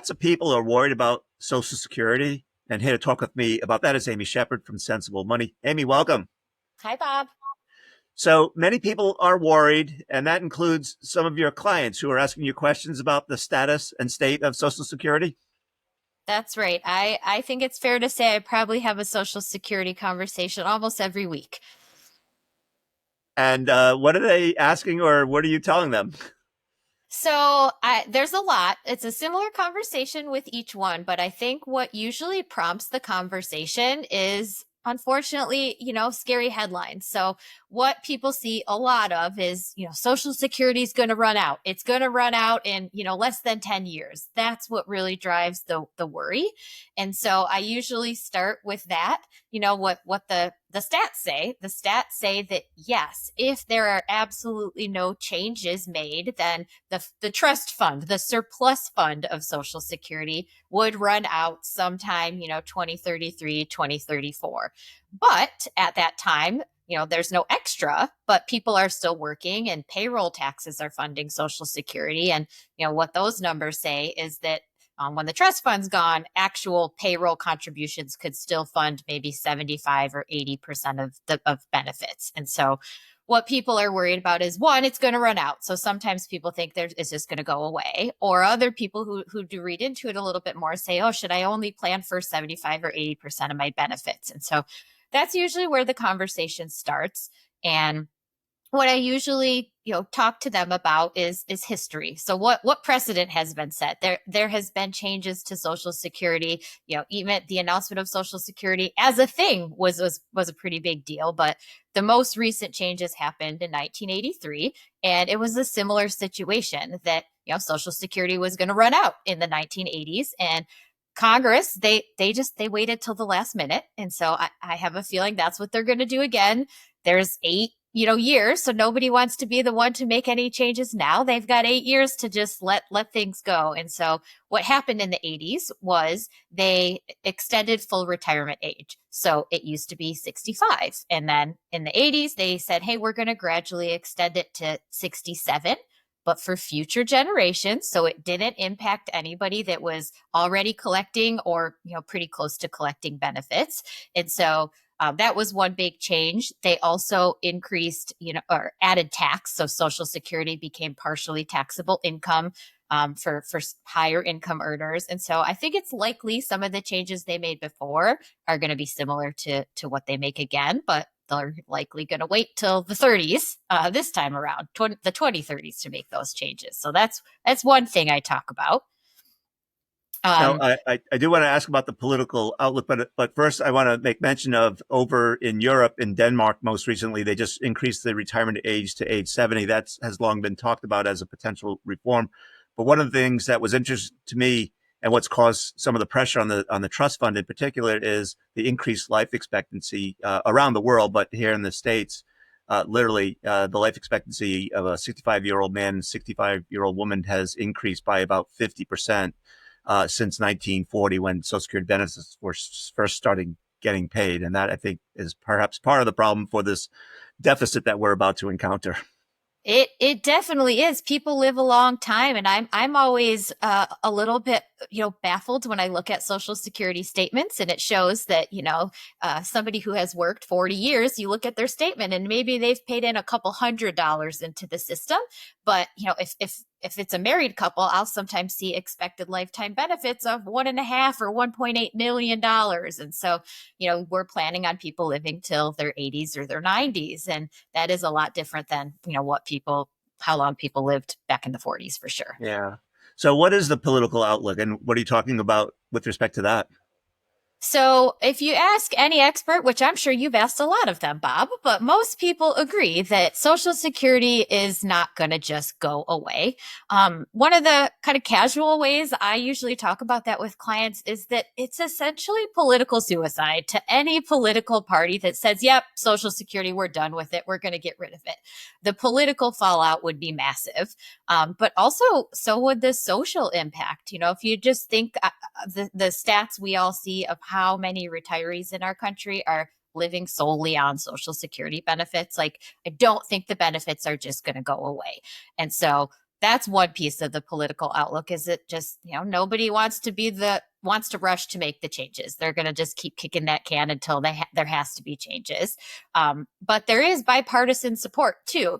Lots of people are worried about Social Security, and here to talk with me about that is Amy Shepard from Sensible Money. Amy, welcome. Hi, Bob. So many people are worried, and that includes some of your clients who are asking you questions about the status and state of Social Security. That's right. I think it's fair to say I probably have a Social Security conversation almost every week. And what are they asking, or what are you telling them? There's a lot. It's a similar conversation with each one, but I think what usually prompts the conversation is unfortunately, scary headlines. So what people see a lot of is, Social Security is going to run out. It's going to run out in, less than 10 years. That's what really drives the worry. And so I usually start with that. What the stats say. The stats say that yes, if there are absolutely no changes made, then the trust fund, the surplus fund of Social Security would run out sometime, 2033, 2034. But at that time, there's no extra, but people are still working and payroll taxes are funding Social Security. And, what those numbers say is that when the trust fund's gone, actual payroll contributions could still fund maybe 75 or 80% of benefits. And so what people are worried about is one, it's going to run out. So sometimes people think it's just going to go away. Or other people who do read into it a little bit more say, oh, should I only plan for 75 or 80% of my benefits? And so that's usually where the conversation starts. And what I usually, talk to them about is history. So what precedent has been set? There has been changes to Social Security. Even the announcement of Social Security as a thing was a pretty big deal. But the most recent changes happened in 1983, and it was a similar situation that Social Security was going to run out in the 1980s, and Congress, they waited till the last minute. And so I have a feeling that's what they're going to do again. There's 8 years. So nobody wants to be the one to make any changes now. They've got 8 years to just let things go. And so what happened in the 80s was they extended full retirement age. So it used to be 65. And then in the 80s, they said, hey, we're going to gradually extend it to 67, but for future generations. So it didn't impact anybody that was already collecting or, pretty close to collecting benefits. And so that was one big change. They also increased, or added tax. So Social Security became partially taxable income for higher income earners. And so I think it's likely some of the changes they made before are going to be similar to what they make again, but they're likely going to wait till the 30s this time around, the 2030s to make those changes. So that's one thing I talk about. Now, Um, I do want to ask about the political outlook, but first I want to make mention of over in Europe, in Denmark, most recently, they just increased the retirement age to age 70. That has long been talked about as a potential reform. But one of the things that was interesting to me and what's caused some of the pressure on the trust fund in particular is the increased life expectancy around the world, but here in the States, literally the life expectancy of a 65-year-old man, 65-year-old woman has increased by about 50% since 1940 when Social Security benefits were first starting getting paid. And that, I think, is perhaps part of the problem for this deficit that we're about to encounter. It definitely is. People live a long time, and I'm always a little bit baffled when I look at Social Security statements, and it shows that somebody who has worked 40 years, you look at their statement, and maybe they've paid in a couple $100s into the system, but if it's a married couple, I'll sometimes see expected lifetime benefits of 1.5 or $1.8 million, and so we're planning on people living till their 80s or their 90s, and that is a lot different than how long people lived back in the 40s for sure. Yeah. So, what is the political outlook, and what are you talking about with respect to that? So, if you ask any expert, which I'm sure you've asked a lot of them, Bob, but most people agree that Social Security is not going to just go away. One of the kind of casual ways I usually talk about that with clients is that it's essentially political suicide to any political party that says, yep, Social Security, we're done with it. We're going to get rid of it. The political fallout would be massive. But also, so would the social impact. If you just think the stats we all see of how many retirees in our country are living solely on Social Security benefits, like I don't think the benefits are just going to go away. And so that's one piece of the political outlook. Is it just, nobody wants to rush to make the changes. They're going to just keep kicking that can until there has to be changes. But there is bipartisan support too.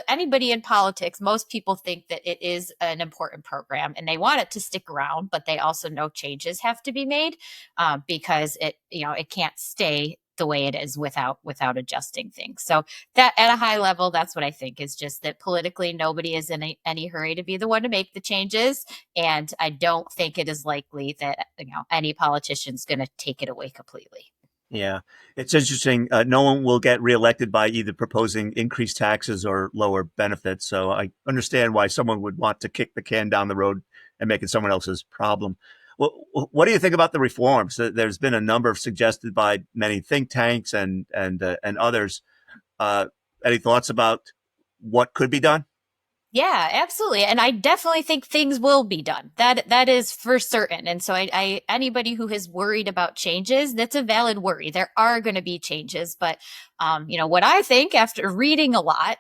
Anybody in politics, most people think that it is an important program and they want it to stick around, but they also know changes have to be made, because it can't stay the way it is without adjusting things. So that, at a high level, that's what I think, is just that politically nobody is in any hurry to be the one to make the changes, and I don't think it is likely that any politician's going to take it away completely. Yeah, it's interesting. No one will get reelected by either proposing increased taxes or lower benefits. So I understand why someone would want to kick the can down the road and make it someone else's problem. Well, what do you think about the reforms? There's been a number suggested by many think tanks and others. Uh, any thoughts about what could be done? Yeah, absolutely. And I definitely think things will be done. That is for certain. And so I anybody who is worried about changes, that's a valid worry. There are going to be changes, but what I think after reading a lot,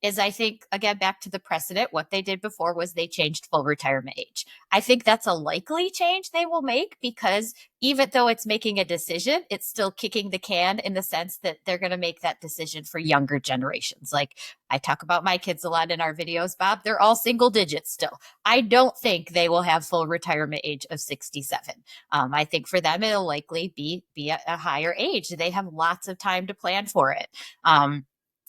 is I think, again, back to the precedent, what they did before was they changed full retirement age. I think that's a likely change they will make, because even though it's making a decision, it's still kicking the can, in the sense that they're going to make that decision for younger generations. Like, I talk about my kids a lot in our videos, Bob. They're all single digits still. I don't think they will have full retirement age of 67. I think for them, it'll likely be a higher age. They have lots of time to plan for it.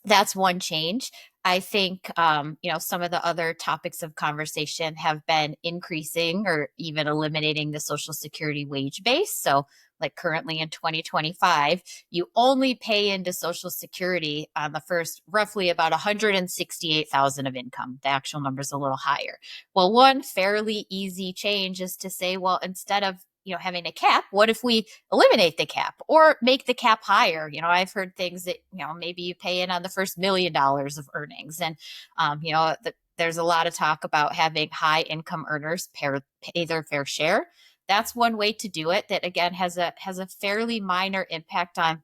That's one change. I think, some of the other topics of conversation have been increasing or even eliminating the Social Security wage base. So, like, currently in 2025, you only pay into Social Security on the first roughly about 168,000 of income. The actual number is a little higher. Well, one fairly easy change is to say, well, instead of having a cap, what if we eliminate the cap or make the cap higher? I've heard things that, maybe you pay in on the first $1 million of earnings. And, there's a lot of talk about having high income earners pay their fair share. That's one way to do it, that again has a fairly minor impact on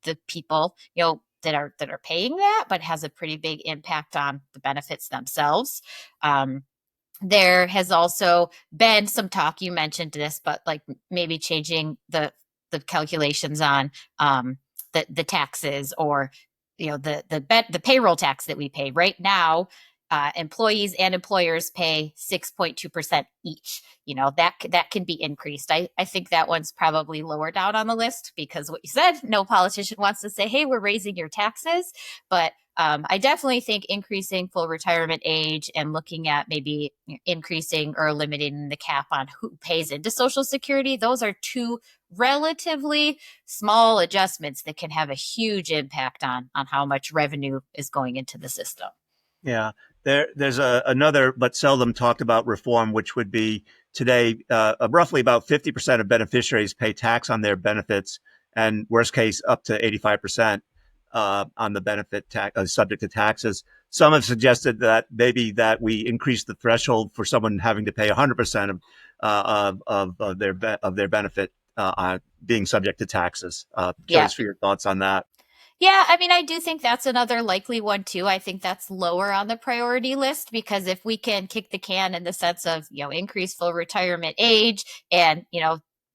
the people, that are paying that, but has a pretty big impact on the benefits themselves. There has also been some talk, you mentioned this, but like maybe changing the calculations on the taxes, or the payroll tax that we pay right now. Employees and employers pay 6.2% each. That can be increased. I think that one's probably lower down on the list, because what you said, no politician wants to say, hey, we're raising your taxes. But I definitely think increasing full retirement age and looking at maybe increasing or eliminating the cap on who pays into Social Security, those are two relatively small adjustments that can have a huge impact on how much revenue is going into the system. Yeah, there's another but seldom talked about reform, which would be today, roughly about 50% of beneficiaries pay tax on their benefits, and worst case up to 85% on the benefit tax, subject to taxes. Some have suggested that maybe that we increase the threshold for someone having to pay 100% of their benefit being subject to taxes. Yeah. Curious for your thoughts on that. Yeah, I mean, I do think that's another likely one too. I think that's lower on the priority list, because if we can kick the can in the sense of, increase full retirement age and,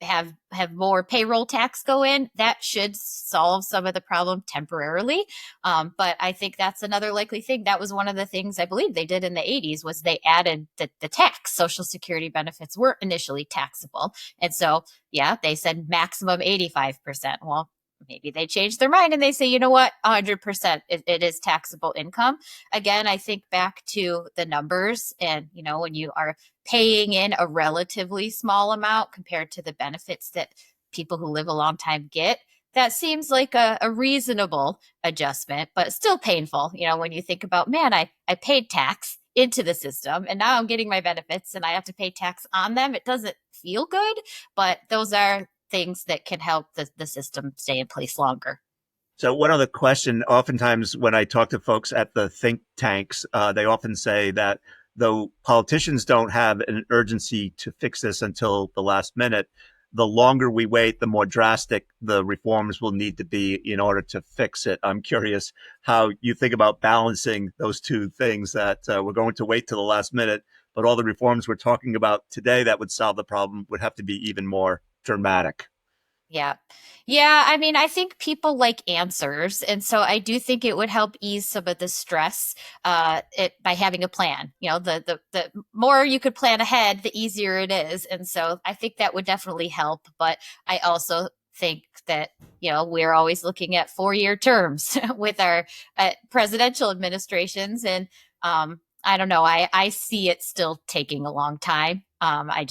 have more payroll tax go in, that should solve some of the problem temporarily. But I think that's another likely thing. That was one of the things I believe they did in the 80s, was they added the tax. Social Security benefits were initially taxable. And so, yeah, they said maximum 85%. Well, maybe they change their mind and they say, you know what, 100%, it is taxable income. Again, I think back to the numbers, and, when you are paying in a relatively small amount compared to the benefits that people who live a long time get, that seems like a reasonable adjustment, but still painful. When you think about, man, I paid tax into the system and now I'm getting my benefits and I have to pay tax on them. It doesn't feel good, but those are things that can help the system stay in place longer. So one other question, oftentimes when I talk to folks at the think tanks, they often say that though politicians don't have an urgency to fix this until the last minute, the longer we wait, the more drastic the reforms will need to be in order to fix it. I'm curious how you think about balancing those two things, that we're going to wait till the last minute, but all the reforms we're talking about today that would solve the problem would have to be even more dramatic. Yeah. Yeah. I mean, I think people like answers. And so I do think it would help ease some of the stress by having a plan. The more you could plan ahead, the easier it is. And so I think that would definitely help. But I also think that, we're always looking at 4-year terms with our presidential administrations. And I don't know. I see it still taking a long time. I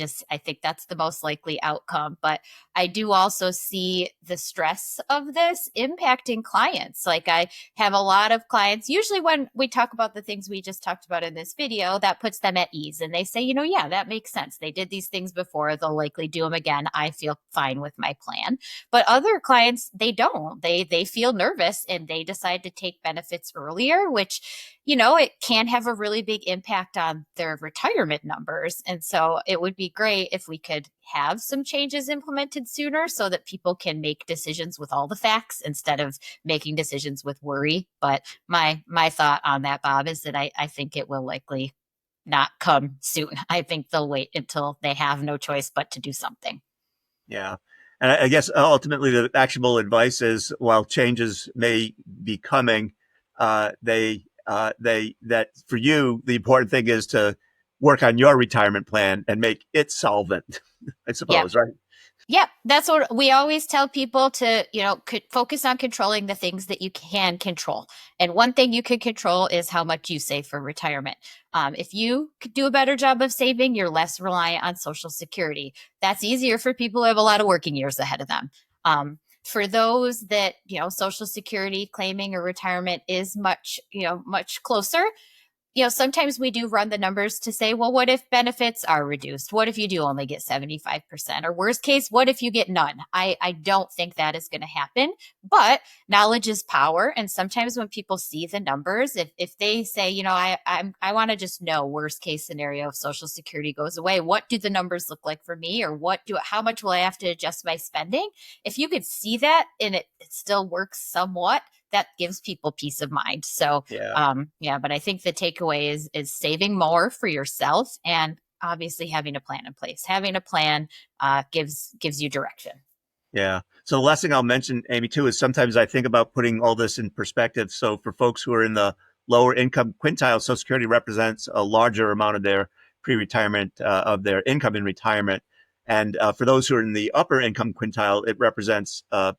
think that's the most likely outcome. But I do also see the stress of this impacting clients. Like I have a lot of clients, usually when we talk about the things we just talked about in this video, that puts them at ease. And they say, yeah, that makes sense. They did these things before. They'll likely do them again. I feel fine with my plan. But other clients, they don't. They feel nervous and they decide to take benefits earlier, which it can have a really big impact on their retirement numbers. And so it would be great if we could have some changes implemented sooner so that people can make decisions with all the facts instead of making decisions with worry. But my thought on that, Bob, is that I think it will likely not come soon. I think they'll wait until they have no choice but to do something. Yeah. And I guess ultimately the actionable advice is, while changes may be coming, that for you, the important thing is to work on your retirement plan and make it solvent, I Yeah. suppose, right? Yep, that's what we always tell people to, focus on controlling the things that you can control. And one thing you can control is how much you save for retirement. If you could do a better job of saving, you're less reliant on Social Security. That's easier for people who have a lot of working years ahead of them. For those that, Social Security claiming or retirement is much closer, sometimes we do run the numbers to say, well, what if benefits are reduced? What if you do only get 75%? Or worst case, what if you get none? I don't think that is going to happen, but knowledge is power. And sometimes when people see the numbers, if they say, I want to just know worst case scenario if Social Security goes away, what do the numbers look like for me? Or how much will I have to adjust my spending? If you could see that and it still works somewhat, that gives people peace of mind. So, Yeah. but I think the takeaway is saving more for yourself and obviously having a plan in place. Having a plan gives you direction. Yeah. So the last thing I'll mention, Amy, too, is sometimes I think about putting all this in perspective. So for folks who are in the lower income quintile, Social Security represents a larger amount of their pre-retirement, of their income in retirement. And for those who are in the upper income quintile, it represents a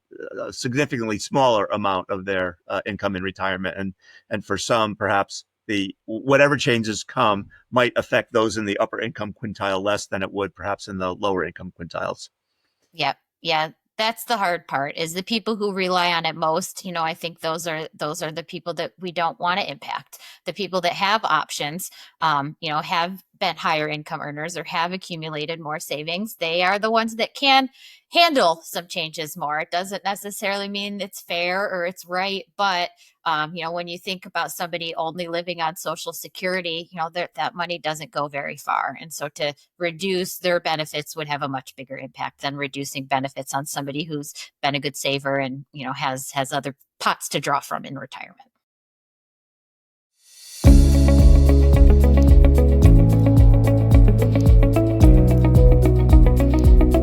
significantly smaller amount of their income in retirement. And for some, perhaps the whatever changes come might affect those in the upper income quintile less than it would perhaps in the lower income quintiles. Yep. Yeah. That's the hard part, is the people who rely on it most. I think those are the people that we don't want to impact. The people that have options, have been higher income earners or have accumulated more savings. They are the ones that can handle some changes more. It doesn't necessarily mean it's fair or it's right, but when you think about somebody only living on Social Security, that money doesn't go very far. And so to reduce their benefits would have a much bigger impact than reducing benefits on somebody who's been a good saver and, has other pots to draw from in retirement.